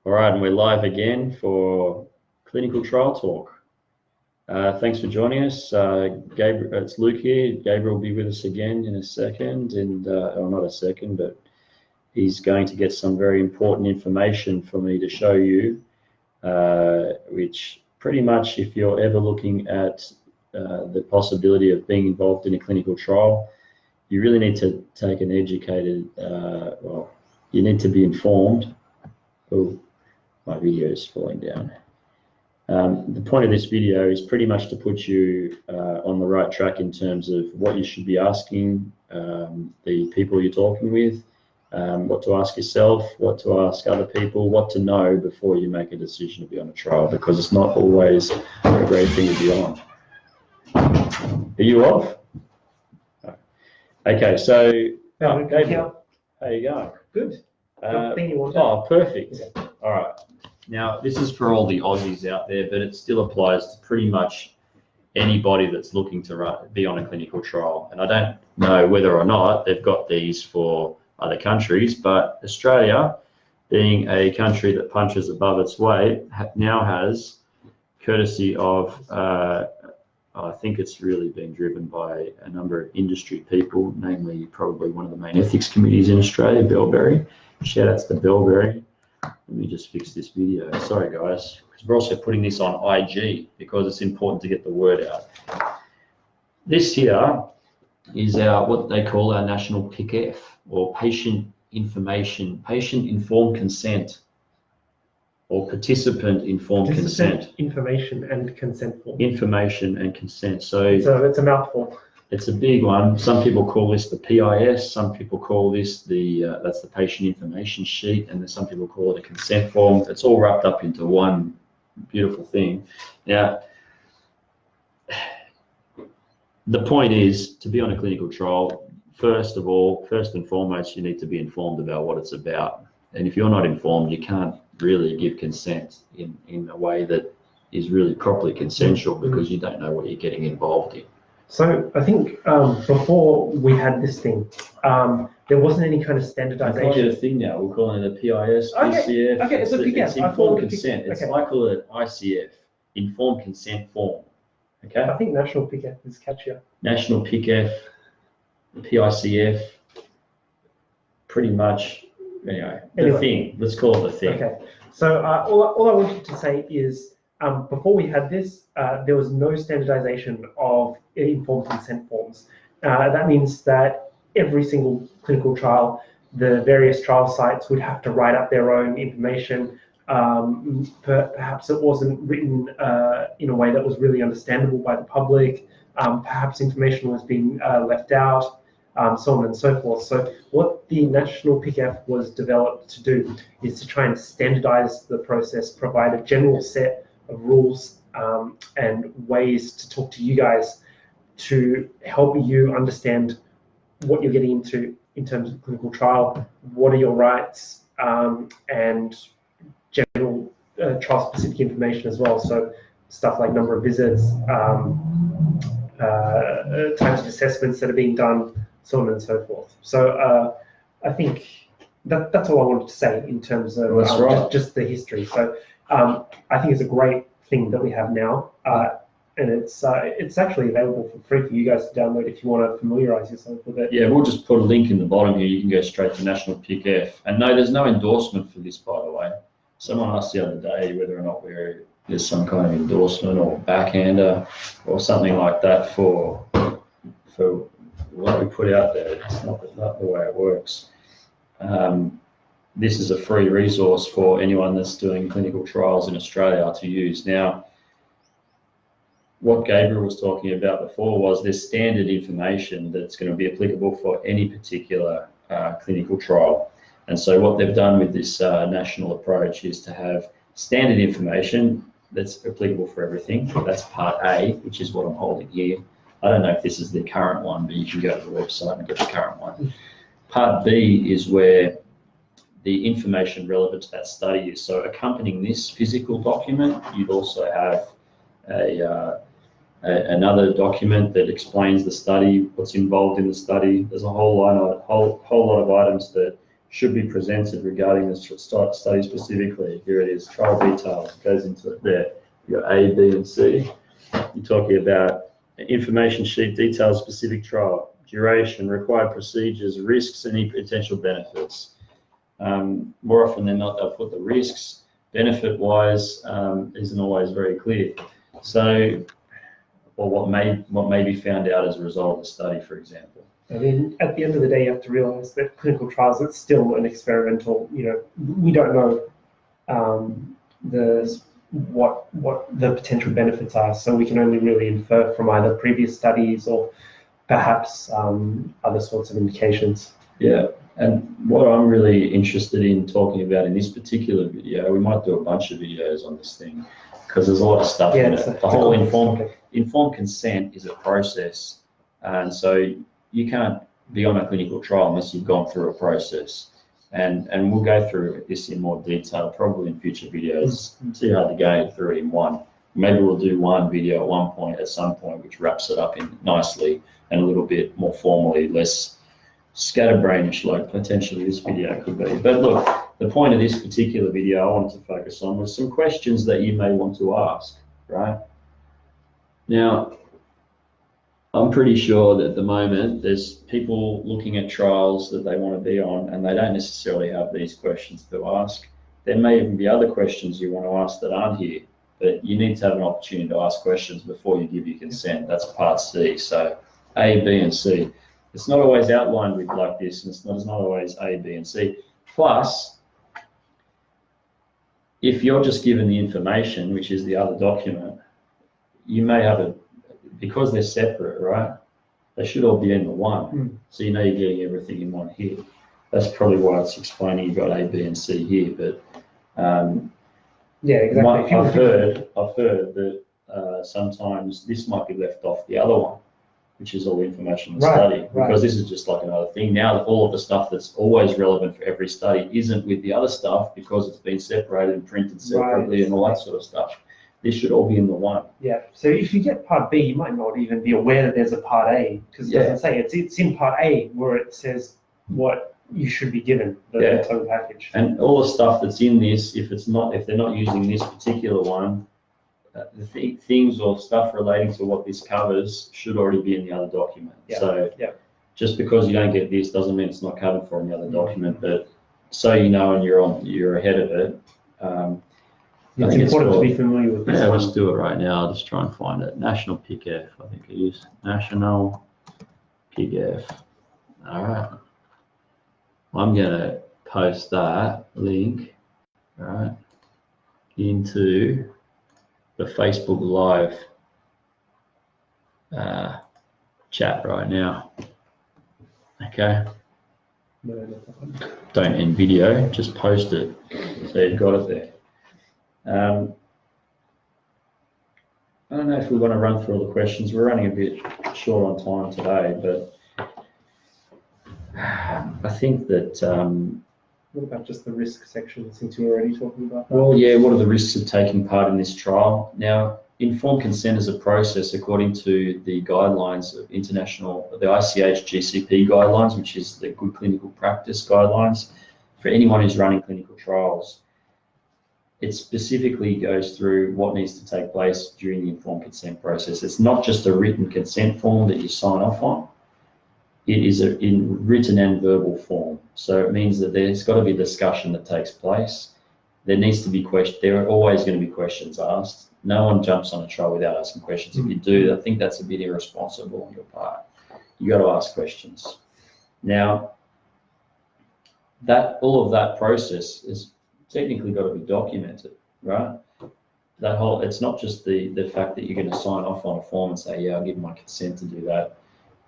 All right, and we're live again for Clinical Trial Talk. Thanks for joining us. Gabriel, it's Luke here. Gabriel will be with us again in a second, and or not a second, but he's going to get some very important information for me to show you, which pretty much, if you're ever looking at the possibility of being involved in a clinical trial, you really need to take an educated, well, you need to be informed. Oh, my video is falling down. The point of this video is pretty much to put you on the right track in terms of what you should be asking the people you're talking with, what to ask yourself, what to ask other people, what to know before you make a decision to be on a trial, because it's not always a great thing to be on. Are you off? Okay, so Gabriel, how you going? Good. Oh, perfect. All right. Now, this is for all the Aussies out there, but it still applies to pretty much anybody that's looking to be on a clinical trial. And I don't know whether or not they've got these for other countries, but Australia, being a country that punches above its weight, now has, courtesy of, I think it's really been driven by a number of industry people, namely probably one of the main ethics committees in Australia, Bellberry. Shout outs to Bellberry. Let me just fix this video. Sorry, guys, because we're also putting this on IG because it's important to get the word out. This here is what they call our national PICF, or patient information, patient informed consent, or participant informed consent. Information and consent form. Information and consent. So it's a mouthful. It's a big one. Some people call this the PIS. Some people call this that's the patient information sheet, and then some people call it a consent form. It's all wrapped up into one beautiful thing. Now, the point is, to be on a clinical trial, first and foremost, you need to be informed about what it's about. And if you're not informed, you can't really give consent in a way that is really properly consensual, because you don't know what you're getting involved in. So I think before we had this thing, there wasn't any kind of standardization. I call it a thing now. We're calling it a PIS, ICF. Okay, it's a PIS. It's informed consent. I call it ICF, informed consent form. Okay. I think national PICF is catchier. National PICF, PICF, pretty much. Anyway, the thing. Let's call it the thing. Okay. So all I wanted to say is, before we had this, there was no standardization of informed consent forms. That means that every single clinical trial, the various trial sites would have to write up their own information. Perhaps it wasn't written in a way that was really understandable by the public. Perhaps information was being left out, so on and so forth. So what the National PICF was developed to do is to try and standardize the process, provide a general set of rules and ways to talk to you guys to help you understand what you're getting into in terms of clinical trial, what are your rights, and general trial-specific information as well. So stuff like number of visits, types of assessments that are being done, so on and so forth. So I think that's all I wanted to say in terms of just the history. So I think it's a great thing that we have now, and it's actually available for free for you guys to download if you want to familiarize yourself with it. Yeah, we'll just put a link in the bottom here. You can go straight to National PICF. And no, there's no endorsement for this, by the way. Someone asked the other day whether or not there's some kind of endorsement or backhander or something like that for what we put out there. It's not the way it works. This is a free resource for anyone that's doing clinical trials in Australia to use. Now, what Gabriel was talking about before was this standard information that's going to be applicable for any particular clinical trial. And so what they've done with this national approach is to have standard information that's applicable for everything. That's part A, which is what I'm holding here. I don't know if this is the current one, but you can go to the website and get the current one. Part B is where the information relevant to that study is. So accompanying this physical document, you'd also have another document that explains the study, what's involved in the study. There's a whole lot of items that should be presented regarding the study specifically. Here it is, trial details, it goes into it there. You've got A, B, and C. You're talking about information sheet, details specific trial, duration, required procedures, risks, and any potential benefits. More often than not, they'll put the risks. Benefit-wise, isn't always very clear. So, or what may be found out as a result of the study, for example. I mean, at the end of the day, you have to realize that clinical trials, it's still an experimental, we don't know what the potential benefits are, so we can only really infer from either previous studies or perhaps other sorts of indications. Yeah, and what I'm really interested in talking about in this particular video, we might do a bunch of videos on this thing, because there's a lot of stuff in it. The whole informed consent is a process, and so you can't be on a clinical trial unless you've gone through a process. And we'll go through this in more detail, probably in future videos. It's too hard to go through it in one. Maybe we'll do one video at some point, which wraps it up in nicely and a little bit more formally, less scatterbrainish like potentially this video could be. But look, the point of this particular video I wanted to focus on was some questions that you may want to ask, right? Now, I'm pretty sure that at the moment there's people looking at trials that they want to be on and they don't necessarily have these questions to ask. There may even be other questions you want to ask that aren't here, but you need to have an opportunity to ask questions before you give your consent. That's part C. So A, B, and C. It's not always outlined with like this, and it's not always A, B, and C. Plus, if you're just given the information, which is the other document, you may have because they're separate, right? They should all be in the one. So you know you're getting everything in one here. That's probably why it's explaining you've got A, B, and C here. But yeah, exactly. I've heard that sometimes this might be left off the other one, which is all the information on the study, because this is just like another thing. Now all of the stuff that's always relevant for every study isn't with the other stuff because it's been separated and printed separately and all that sort of stuff. This should all be in the one. Yeah. So if you get part B, you might not even be aware that there's a part A, because it doesn't say it's in part A where it says what you should be given the total package. And all the stuff that's in this, if they're not using this particular one, the things or stuff relating to what this covers should already be in the other document. So just because you don't get this doesn't mean it's not covered for in the other document. But so you know, and you're ahead of it. It's important to be familiar with this. Yeah, let's do it right now. I'll just try and find it. National PICF, I think it is. National PICF. All right. I'm going to post that link, right, into the Facebook Live chat right now. Okay. Don't end video, just post it. So you've got it there. I don't know if we want to run through all the questions. We're running a bit short on time today, but I think that... what about just the risk section, since you're already talking about that? Well, yeah, what are the risks of taking part in this trial? Now, informed consent is a process according to the guidelines of the ICH GCP guidelines, which is the Good Clinical Practice guidelines for anyone who's running clinical trials. It specifically goes through what needs to take place during the informed consent process. It's not just a written consent form that you sign off on. It is in written and verbal form. So it means that there's got to be discussion that takes place. There needs to be questions. There are always going to be questions asked. No one jumps on a trial without asking questions. If you do, I think that's a bit irresponsible on your part. You got to ask questions. Now, all of that process is technically got to be documented, right? It's not just the fact that you're going to sign off on a form and say, yeah, I'll give my consent to do that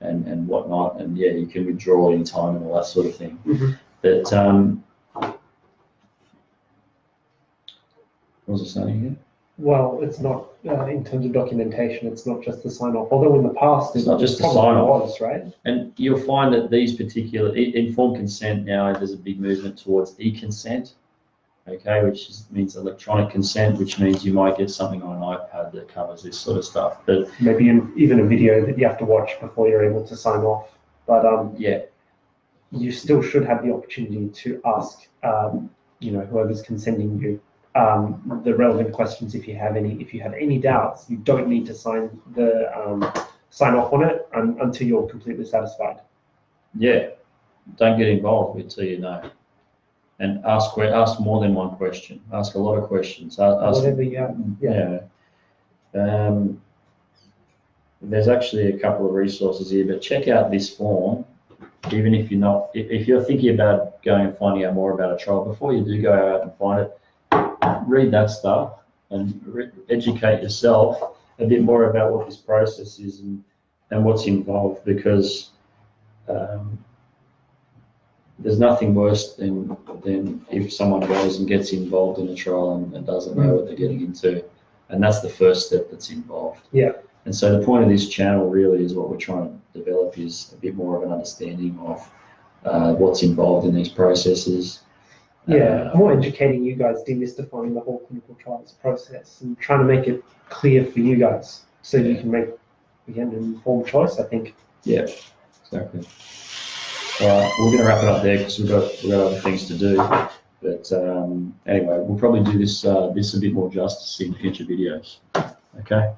and whatnot, and yeah, you can withdraw any time and all that sort of thing. But what was I saying here? Well, it's not in terms of documentation. It's not just the sign off. Although in the past, it's not just the sign off, was, right? And you'll find that these particular informed consent now, there's a big movement towards e-consent. Okay, which means electronic consent, which means you might get something on an iPad that covers this sort of stuff. But maybe even a video that you have to watch before you're able to sign off. But yeah. you still should have the opportunity to ask, whoever's consenting you the relevant questions if you have any. If you have any doubts, you don't need to sign off on it until you're completely satisfied. Yeah, don't get involved until you know, and ask more than one question. Ask a lot of questions. Ask, Whatever you have. Yeah. There's actually a couple of resources here, but check out this form. Even if you're thinking about going and finding out more about a trial, before you do go out and find it, read that stuff and educate yourself a bit more about what this process is and what's involved, because there's nothing worse than if someone goes and gets involved in a trial and doesn't know what they're getting into, and that's the first step that's involved. Yeah. And so the point of this channel really is what we're trying to develop is a bit more of an understanding of what's involved in these processes. Yeah, more educating you guys, demystifying the whole clinical trials process and trying to make it clear for you guys so you can make, again, an informed choice, I think. Yeah, exactly. All right, we're going to wrap it up there because we've got other things to do. But anyway, we'll probably do this a bit more justice in future videos. Okay?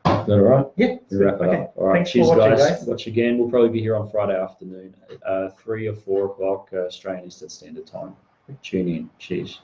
Is that all right? Yeah. We'll wrap it Okay. up. All right, Thanks cheers, for watching, guys. Watch again. We'll probably be here on Friday afternoon, 3 or 4 o'clock Australian Eastern Standard Time. Tune in. Cheers.